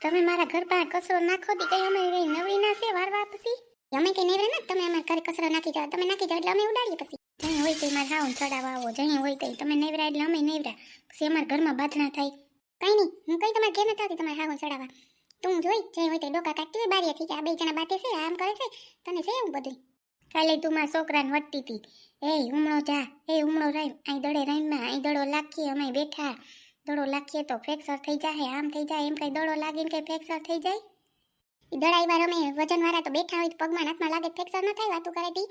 તમે મારા ઘર પાસે કચરો નાખો તી કઈ અમે કઈ નવરી ના છે વારવા પછી અમે કઈ નેવરે ના તમે અમારા ઘરે કચરો નાખી જાવ તમે નાખી જાવ એટલે અમે ઉડાડીએ પછી જઈ હોય તો મારે હાવ ચડાવવા આવો જઈ હોય તો તમે નેવરા એટલે અમે નેવરા પછી અમારા ઘરમાં બાથણા થાય કઈ નહીં હું કઈ તમારે ઘેર નથી આવતી તમારે હાવ ચડાવવા તું જોઈ જઈ હોય તો ડોકા કાઢતી હોય બારીએથી કે આ બે જણા બાતે છે આમ કરે છે તને છે એવું બધું કાલે તું મારા છોકરાને વટતી હતી ઉમણો જા ઉમણો રાઈ અહીં દડે રાઈમાં અહીં દડો લાખીએ અમે બેઠા દડો લાખીએ તો ફ્રેક્ચર થઈ જાય આમ થઈ જાય એમ કઈ દડો લાગીને કઈ ફ્રેક્ચર થઈ જાય એ દડાઈ વાર અમે વજનવાળા તો બેઠા હોય તો પગમાં હાથમાં લાગે ફ્રેક્ચર ન થાય વાતું કરે તી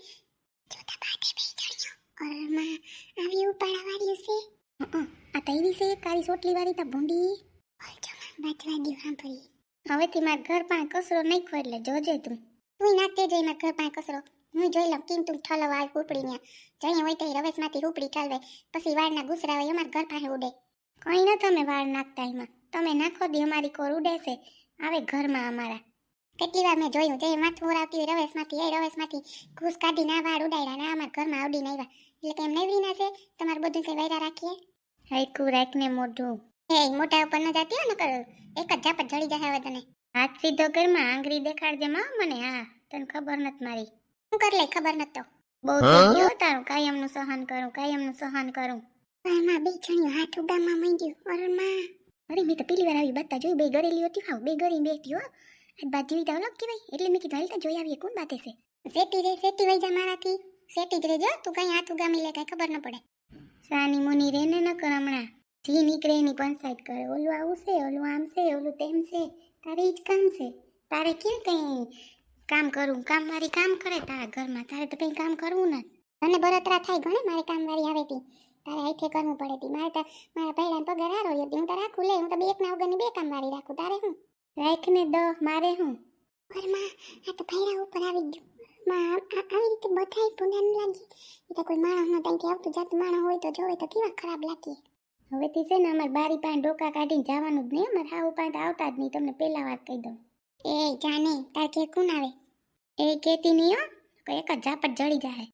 જોતા બાટે બે જણ્યો ઓરમાં આવી ઉપાડા વાળી છે આ તો એવી છે કાળી સોટલી વાળી તો ભૂંડી ઓલચમાં બાજવા દો સાંભળી હવેથી મારા ઘર પાસે કચરો નાખ્યો એટલે જોજે તું નાખતે જઈ મારા ઘર પાસે કચરો હું જોઈ લઉં કેમ તું ઠલવા આ ઉપડી ત્યાં જઈ હોય તો રવેશમાંથી ઉપડી ઠલવે પછી વાળના ગુસરા હોય અમારા ઘર પાસે ઉડે કઈ ન તમે વાળ નાખતા એમાં તમે નાખો દી અમારી કોર ઉડે છે આવે ઘરમાં અમારા કેટલી વાર મેં જોયું જે માથું ઉડાવતી હોય રવેશમાંથી ઘૂસ કાઢીને આ વાળ ઉડાડ્યા ને અમારા ઘરમાં આવડીને આવ્યા એટલે કેમ નેવરી ના છે તમારે બધું કઈ વૈરા રાખીએ હાઈકું રાખને મોઢું મોટા ઉપર ન જાતી હોય ને કરો એક જ ઝાપટ જડી જાય હવે તને હાથ સીધો ઘરમાં આંગળી દેખાડજે માં મને હા તને ખબર નથી મારી શું કર લે ખબર નતો બહુ થઈ તારું કાયમનું સહન કરું માં બે જણ્યો હાથ ઉડામાં માંડ્યું અરે માં અરે મેં તો પેલી વાર આવી બતા જોઈ બે ગરેલી હતી હાવ બે ગરી બેઠી હો આ બાદ જેવી તો અલગ કહેવાય એટલે મેં કીધું હાલ તો જોઈ આવીએ કોણ બાતે છે સેટી વઈ જા મારાથી સેટી જ રેજો તું કઈ હાથ ઉગામી લે કઈ ખબર ન પડે સાની મુની રે ને ન કર હમણાં જી નીકળે એની પંચાયત કરે ઓલું આવું છે ઓલું આમ છે ઓલું તેમ છે તારે જ કામ છે તારે કેમ કઈ કામ કરું કામ મારી કામ કરે તારા ઘરમાં તારે તો કઈ કામ કરવું ના મને બળતરા થાય ઘણે મારે કામ વાળી આવે તી તારે આઈથે કરવું પડે તી મારે તો મારા પૈડા પગાર હારો યો હું તો રાખું લે હું તો બે એકના વગરની બે કામ વાળી રાખું તારે હું રાખને દ મારે હું ઘરમાં આ તો પૈડા ઉપર આવી ગયું માં આવી રીતે બધાય પુનાન લાગી એ તો કોઈ માણસ ન ત્યાં કે આવતું જાતું માણસ હોય તો જોવે તો કેવા ખરાબ લાગે હવેથી છે ને અમારે બારી પાસે ડોકા કાઢીને જવાનું જ નહીં અમારે હાવ પાસે આવતા જ નહીં તમને પહેલા વાત કહી દઉં જાને તાર કે કોણ આવે કેતી નહીં હો એક જ ઝાપટ જડી જાય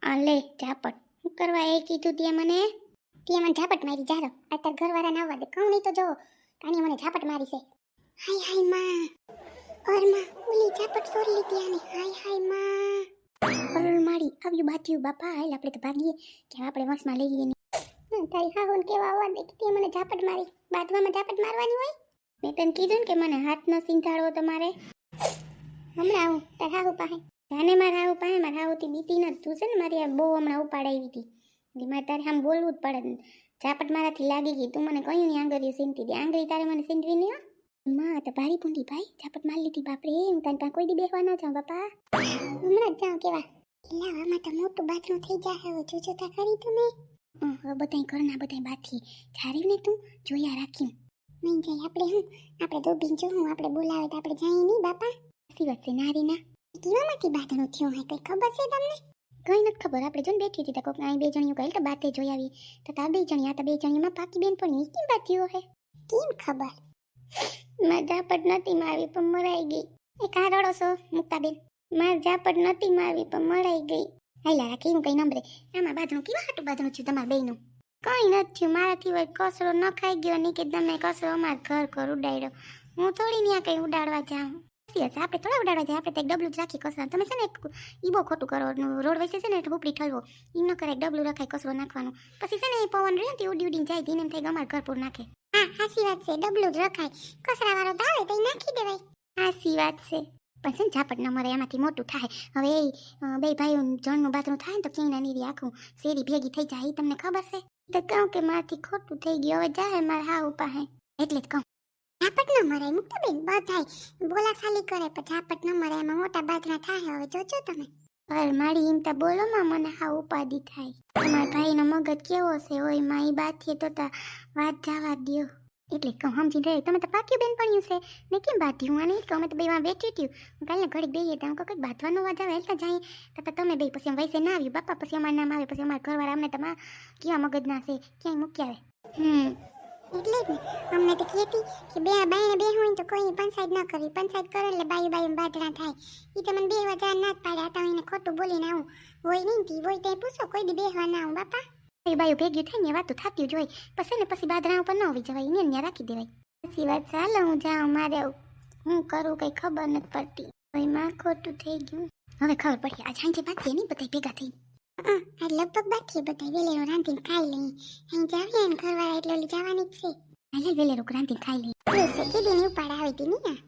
આ લે ઝાપટ શું કરવા કીધું તે મને ઝાપટ મારી જારો આ તાર ઘરવાળાને આવવા દે કહું નહીં તો જો કાની મને ઝાપટ મારી છે હાય માં ઓરમાં ઓલી ઝાપટ છોડી લીધી આને હાય માં ઓર મારી આવ્યું બાથ્યું બાપા હાલ આપણે તો ભાગીએ કે આપણે વંશમાં લઈ ગઈએ તારી હાહુન કેવા આવવા દે કે મને ઝાપટ મારી બાથવામાં ઝાપટ મારવાની હોય મેં તને કીધું ને કે મને હાથ ન સિંધાડવો તમારે હમણાં આવું તાર હાહુ પાસે જાને મારા હાહુથી બીતી ન તું છે ને મારી બહુ હમણાં ઉપાડાવી હતી એટલે મારે તારે આમ બોલવું જ પડે ઝાપટ મારાથી લાગી ગઈ તું મને કહ્યું નહીં આંગળીઓ સીંધતી હતી આંગળી તારે મને સીંધવી નહીં હો માં તો ભારી પૂંડી ભાઈ ઝાપટ મારી લીધી બાપરે હું તારી પાસે કોઈ દી બેસવા ન જાઉં બાપા હમણાં જ જાઉં કેવા એટલે આમાં તો મોટું બાથરૂમ થઈ જાય હવે જોજો તા ખરી તમે હવે બધાય ઘરના બધાય બાથી જારી ને તું જોયા રાખી નહીં જાય આપણે દોબીન જોઉં આપણે બોલાવે તો આપણે જઈએ નહીં બાપા સી વાત છે નારીના કેવામાંથી બાથરૂમ થયું હોય કઈ ખબર છે તમને કઈ નથી ખબર આપણે જોઈને બેઠી હતી તો કોક અહીં બે જણીઓ કહે તો બાતે જોઈ આવી તો આ બે જણી આ તો બે જણીમાં પાકી બેન પણ કેમ બાથ્યું હે કેમ ખબર માર ઝાપટ નથી મારવી પણ મરાઈ ગઈ એ કાં રડો છો મુક્તાબેન માર ઝાપટ નથી મારવી પણ મરાઈ ગઈ હાઈલા રાખી હું કઈ નંબરે આમાં બાથરૂમ કેવા હાટું બાથરૂમ થયું તમારા બેયનું કઈ નથી થયું મારાથી હોય કચરો ન ખાઈ ગયો નહીં કે તમે કચરો અમારા ઘર ઉડાડ્યો હું થોડી ત્યાં કઈ ઉડાડવા જાઉં આપણે થોડા ઉડાડવા જાય આપણે તો એક ડબલું જ રાખી કચરા તમે છે ને ઈ બહુ ખોટું કરો રોડ વચ્ચે છે ને એટલે ઉપડી ઠલવો ઈ ન કરે ડબલું રખાય કચરો નાખવાનું પછી છે ને એ પવન રહે ને ઉડી ઉડીને જાય એને થાય અમારા ઘર પૂર નાખે હા સાચી વાત છે ડબલું જ રખાય કચરા વાળો તો આવે તો એ નાખી દેવાય સાચી વાત છે પણ છે ને ઝાપટ ન મરે એમાંથી મોટું થાય હવે બે ભાઈઓ જણનું બાથરૂમ થાય ને તો ક્યાંય નીરી આખું શેરી ભેગી થઈ જાય એ તમને ખબર છે તો કહું કે મારાથી ખોટું થઈ ગયું હવે જાય મારા હા ઉપાહે એટલે જ કહું ઝાપટ ન મરાય મુક્તાબેન બધાય બોલા ખાલી કરે પણ ઝાપટ ન મરાય એમાં મોટા બાથરા થાય હવે જોજો તમે અરે મારી એમ તો બોલો માં મને હા ઉપાધિ થાય તમારા ભાઈનો મગજ કેવો છે હોય માં એ બાથીએ તો વાત જવા દ્યો એટલે કહું સમજી રહે તમે તો પાક્યું બેન પડ્યું છે મેં કેમ બાંધ્યું અને કહું અમે તો બે વાર બેઠી થયું કાલે ઘડી બેહીએ તો કંઈક બાંધવાનો અવાજ આવે એટલે જાય તો તમે બે પછી વૈસે ના આવ્યું બાપા પછી અમારું નામ આવે પછી અમારા ઘરવાળા અમને તમારા કેવા મગજ ના છે ક્યાંય મૂકી આવે એટલે જ ને અમને તો કહેતી કે બે બાઈને બે હોય તો કોઈ પંચાયત ન કરવી પંચાયત કરે એટલે બાયું બાધડા થાય એ તો મને બે હજાર ના જ પાડ્યા તો એને ખોટું બોલીને આવું હોય નહીં તી હોય ત્યાં પૂછો કોઈ દી બેહવા ના આવું બાપા એ બાયું ભેગ્યું થઈને વાતો થતી જ હોય પછી ને પછી બાદરા ઉપર ન હોવી જવાય એને રાખી દેવાય સાચી વાત છે. હાલો હું જાઉં, મારે હું કરું કઈ ખબર નથી પડતી. ભાઈ માં ખોટું થઈ ગયું. હવે ખબર પડી આ સાંજે બાકી નહીં બધા ભેગા થઈ. આ લગભગ બાકી બધા વેલેરો રાંધીને ખાઈ લઈ. અહીં જાવીએ ને ઘરવાળા એટલે ઓલી જવાની જ છે. હાલે વેલેરો રાંધીને ખાઈ લઈ. કીધી ની ઉપાડ આવી હતી નહીં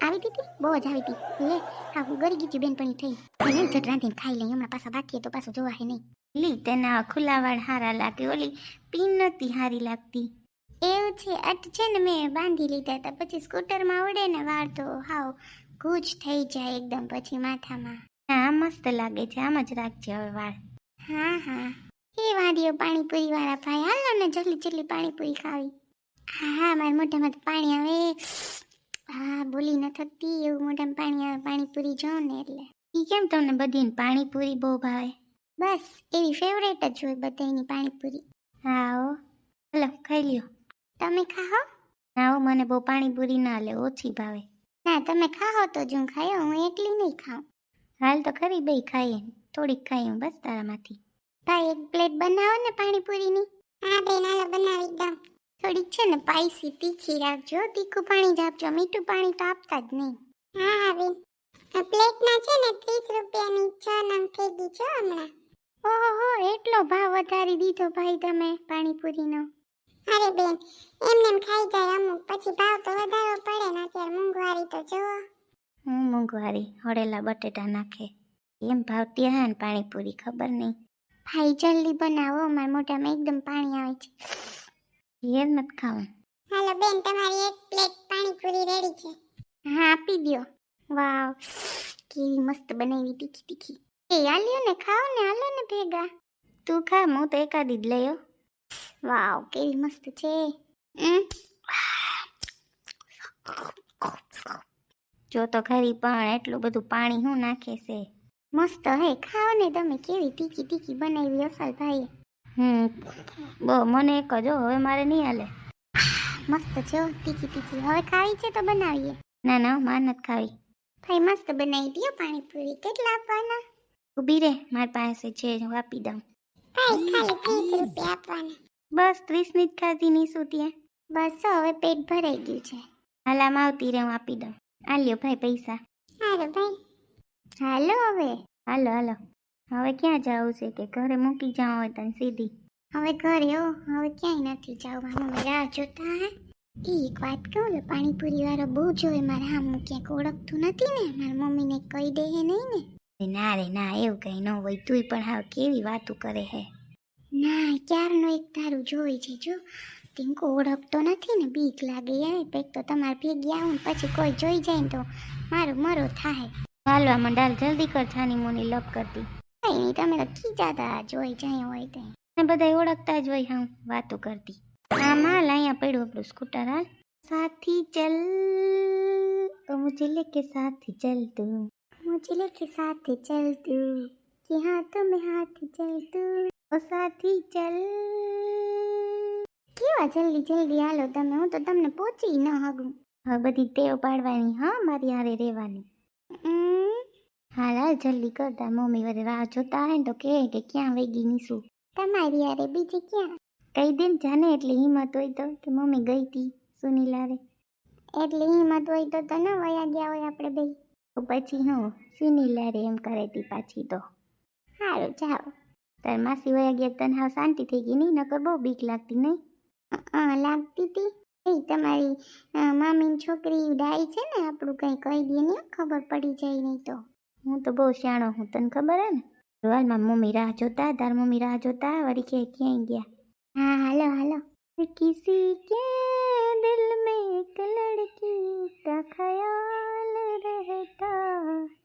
આવી હતી બહુ જ આવી હતી. લે હા હું ગરી ગઈ બેનપણી થઈ. હાલે જટ રાંધીને ખાઈ લઈ. હમણાં પાછા બાકી તો પાછું જોવા હે નહીં. લી તેના ખુલ્લા વાળ હારા લાગે, ઓલી પીન નથી હારી લાગતી. એવું છે અટ છે ને મેં બાંધી લીધા હતા પછી સ્કૂટરમાં ઉડે ને વાળ તો હાવ ગૂંચ થઈ જાય એકદમ પછી માથામાં. હા મસ્ત લાગે છે, આમ જ રાખજે હવે વાળ. હા હા એ વાડીઓ પાણીપુરી વાળા ભાઈ હાલો ને જલ્દી જલ્દી પાણીપુરી ખાવી. હા હા મારા મોઢામાં તો પાણી આવે. હા બોલી ન થતી એવું મોઢામાં પાણી આવે પાણીપુરી જો ને એટલે. ઈ કેમ તમને બધીને પાણીપુરી બહુ ભાવે? બસ એવી ફેવરેટ જ હોય બધાની પાણીપુરી. હા હો હલો ખાઈ લ્યો. તમે ખાઓ? ના હો મને બહુ પાણીપુરી ના લે, ઓછી ભાવે. ના તમે ખાઓ તો જ હું ખાયો, હું એકલી નહીં ખાઉં. હાલ તો ખરી બે ખાઈએ, થોડીક ખાઈએ બસ તારામાંથી. ભાઈ એક પ્લેટ બનાવો ને પાણીપુરીની. હા બેન હાલો બનાવી દઉં. થોડીક છે ને સ્પાઈસી તીખી રાખજો, તીખું પાણી જ આપજો, મીઠું પાણી તો આપતા જ નહીં. હા હા બેન પ્લેટના છે ને 30 રૂપિયાની 6 નંગ થઈ ગઈ છો હમણાં. ઓહો એટલો ભાવ વધારી દીધો ભાઈ તમે પાણીપુરીનો. અરે બેન એમને એમ ખાઈ જાય અમુક પછી ભાવ તો વધારવો પડે ને અત્યારે મોંઘવારી તો જો. હું મોંઘવારી હળેલા બટેટા નાખે એમ ભાવતી હા ને પાણીપુરી ખબર નહીં. ભાઈ જલ્દી બનાવો મારા મોઢામાં એકદમ પાણી આવે છે. એ નથી ખાવું. હાલો બેન તમારી એક પ્લેટ પાણીપુરી રેડી છે. હા આપી દો. વાવ કેવી મસ્ત બનાવી તીખી તીખી. એ આલ્યો ને ખાઓ ને હાલો ને ભેગા. તું ખા હું તો એકાદી જ લયો. વાવ કેવી મસ્ત છે. જો તો ખરી પણ એટલું બધું પાણી હું નાખે છે. મસ્ત હે ખાઓ ને તમે કેવી તીખી તીખી બનાવી અસલ ભાઈ. બહુ મને એક જ હવે મારે નહીં હાલે. મસ્ત છે તીખી તીખી. હવે ખાવી છે તો બનાવીએ. ના ના માર નથી ખાવી. ભાઈ મસ્ત બનાવી દો પાણીપુરી. કેટલા આપવાના? ઊભી રે મારી પાસે છે હું આપી દઉં. ભાઈ ખાલી 30 રૂપિયા આપવાના. બસ 30 ની જ ખાધી નહીં શું ત્યાં? બસ હવે પેટ ભરાઈ ગયું છે. હાલામાં આવતી રે હું આપી દઉં. આ લ્યો ભાઈ પૈસા. હાલો ભાઈ હાલો હવે. હાલો હાલો હવે ક્યાં જવું છે કે ઘરે મૂકી જાવ હોય તને સીધી? હવે ઘરે હવે ક્યાંય નથી જવાનું. રાહ જોતા હે. એક વાત કહું લે પાણીપુરી વાળો બહુ જોવે મારા આમ ક્યાંક ઓળખતું નથી ને મારી મમ્મીને કહી દે હે નહીં ને? ના રે ના એવું કઈ ન હોય. તુંય પણ હાવ કેવી વાતું કરે હે. ના ક્યારનો એક તારું જોઈ છે જો ટીંકો ઓળખતો નથી ને બીક લાગે યાર. પેક તો તમારે ભેગી આવું ને પછી કોઈ જોઈ જાય ને તો મારું મરો થાય. હાલવા મંડાલ જલ્દી કર છાની મોની લપ કરતી. કઈ નહીં તમે તો ખીજાતા જોઈ જાય હોય ત્યાં. ને બધા ઓળખતા જ હોય હા વાતો કરતી. આમ હાલ અહીંયા પડ્યું આપણું સ્કૂટર. હાલ સાથી ચલ મુझे लेके साथ चल तू मुझे लेके साथ चल तू कि हाथों में हाथ चल तू ओ साथी चल. કેવા જલ્દી જલ્દી હાલો તમે. હું તો તમને પહોંચી ન હગું. હવે બધી ટેવ પાડવાની હા મારી હારે રહેવાની. હાલ હાલ જલ્દી કરતા. મમ્મી વરે રાહ જોતા હે તો કે ક્યાં વહી ગઈ નીસુ. તમારી હારે બીજી ક્યાં? કઈ દિન જાને એટલે હિંમત હોય તો કે મમ્મી ગઈ તી સુનીલારે. એટલે હિંમત હોય તો ન વયા ગયા હોય આપણે બે. તો પછી હું સુનીલારે એમ કરે તી પાછી તો. સારું જાઓ. તાર માસી વયા ગયા તને હાવ શાંતિ થઈ ગઈ નહીં? નકર બહુ બીક લાગતી નહીં? લાગતી હતી. એ તમારી મામીની છોકરી ડાઈ છે ને આપણું કંઈ કહી દે ને ખબર પડી જાય નહીં તો. હું તો બહુ શાણો હું તને ખબર હે ને. રોલમાં મમ્મી રાહ જોતા તાર મમ્મી રાહ જોતા વળી કે ક્યાંય ગયા. હા હાલો હાલો. किसी के दिल में एक लड़की का ख्याल रहता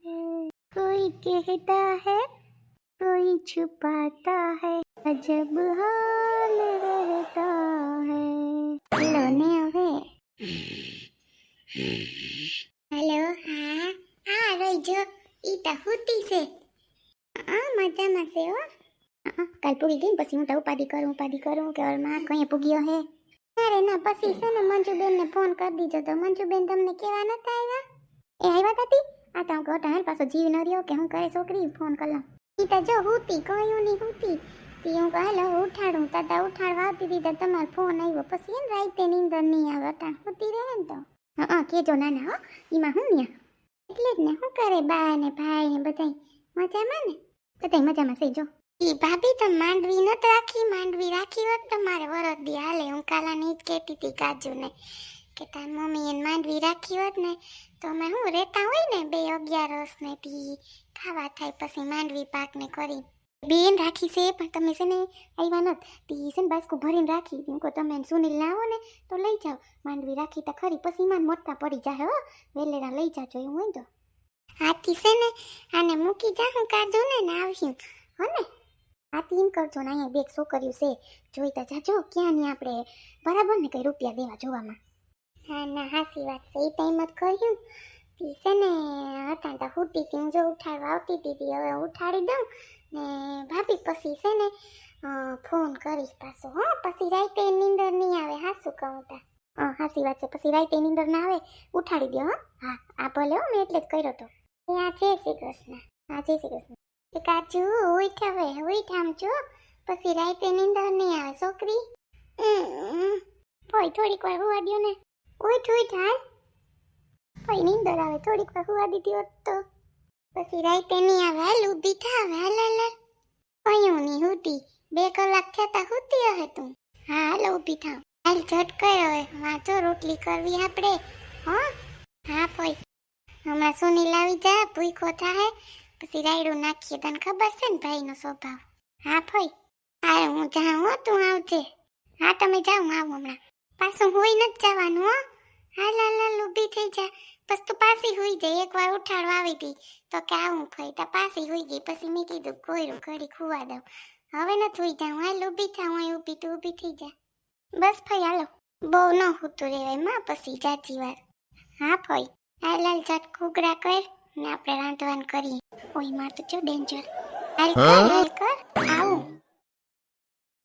है, कोई कहता है कोई छुपाता है, अजब हाल रहता है. લો ને હવે. હેલો હા હા રોઈ જો ઈ તો હુતી છે. મજામાં છે હો. કાલ પૂરી ગઈ પછી હું તો ઉપાધિ કરું કે હવે માં કઈ પૂગ્યો હે. અરે ના પછી છે ને મંજુબેન ને ફોન કરી દીધો તો મંજુબેન તમને કેવા નતા આવ્યા? એ આવ્યા હતી. આ તો ગોટા હે પાછો જીવ ન રહ્યો કે હું કરે છોકરી ફોન કર. ઈ તો જો હુતી કયું ની હુતી તી હું કહે લો ઉઠાડું તાતા ઉઠાડવા આવતી હતી તો તમારો ફોન આવ્યો પછી એને રાતે નીંદર નહીં આવે અટાણ હોતી રહે ને તો હા કેજો નાના હો એમાં હું ન્યા એટલે જ ને શું કરે બા ને ભાઈ ને બધાય મજામાં ને બધાય મજામાં છે જો ઈ ભાભી તો માંડવી નત રાખી માંડવી રાખી હોત તમારે વરદી હાલે હું કાલાને ઈ જ કહેતી હતી કાજુને કે તાર મમ્મી એને માંડવી રાખી હોત ને તો અમે હું રહેતા હોય ને 2 11 ને તી ખાવા થાય પછી માંડવી પાક ને કરી બેન રાખી છે પણ તમે છે ને આવ્યા નત તી છે ને બાસ્કુ ભરીને રાખી હું કહું તમે સુનિલ ના આવો ને તો લઈ જાઓ માંડવી રાખી તો ખરી પછી માન મોટા પડી જાય હો વેલેરા લઈ જાજો એવું હોય તો હાથી છે ને આને મૂકી જા હું કાજુ ને આવશું હો ને હાથી એમ કરજો ને અહીંયા બેગ છોકર્યું છે જોઈતા જાજો ક્યાં ને આપણે બરાબર ને કઈ રૂપિયા દેવા જોવામાં હા ના હાસી વાત છે એ ટાઈમ જ કહ્યું તી છે ને હતા તો હુતી હતી હું જો ઉઠાડવા આવતી હતી હવે ઉઠાડી દઉં ને ભાભી પછી છે ને ફોન કરીશ પાછો હો પછી રાતે નીંદર નહીં આવે હાસું કહું તા હાસી વાત છે પછી રાતે નીંદર ના આવે ઉઠાડી દો હો હા આ ભલે હો મેં એટલે જ કર્યો તો આ જય શ્રી કૃષ્ણ હા જય શ્રી કૃષ્ણ એ કાચુ ઉઠ હવે ઉઠ આમ છો પછી રાતે નીંદર નહીં આવે છોકરી ભાઈ થોડીક વાર હોવા દો ને ઉઠ હાલ ભાઈ નીંદર આવે થોડીક વાર હોવા દીધી હોત તો પછી રાતે નહીં આવે હાલ ઊભી થાવ હાલ કયું નહીં હુતી 2 કલાક થતા હુતી હે તું હા હાલ ઊભી થાવ હાલ ઝટ કર હવે વાંચો રોટલી કરવી આપણે હા ભાઈ હમણાં સોની લાવી જા ભૂખો થાય પછી રાયડું નાખીએ તને ખબર છે ને ભાઈનો સ્વભાવ હા ભાઈ હા હું જાઉં હો તું આવજે હા તમે જાઓ હું આવું હમણાં પાછું હોઈ નથી જવાનું હો હાલ ઊભી થઈ જા બસ તું પાછી હોઈ જાય એકવાર ઉઠાડવા આવી હતી તો કે આવું ફઈ તા પાછી હોઈ ગઈ પછી મેં કીધું કોયરું ઘડી ખુવા દઉં હવે નથી હોઈ જાઉં હાલ ઊભી થાઉં અહીં ઊભી તું ઊભી થઈ જા બસ ફઈ હાલો બહુ ન હોતું રહેવાય માં પછી જાજી વાર હા ફઈ હાલ ઝટ ઘૂઘરા કર ને આપણે રાંધવાનું કરીએ ઓય માં તો જો ડેન્જર હાલ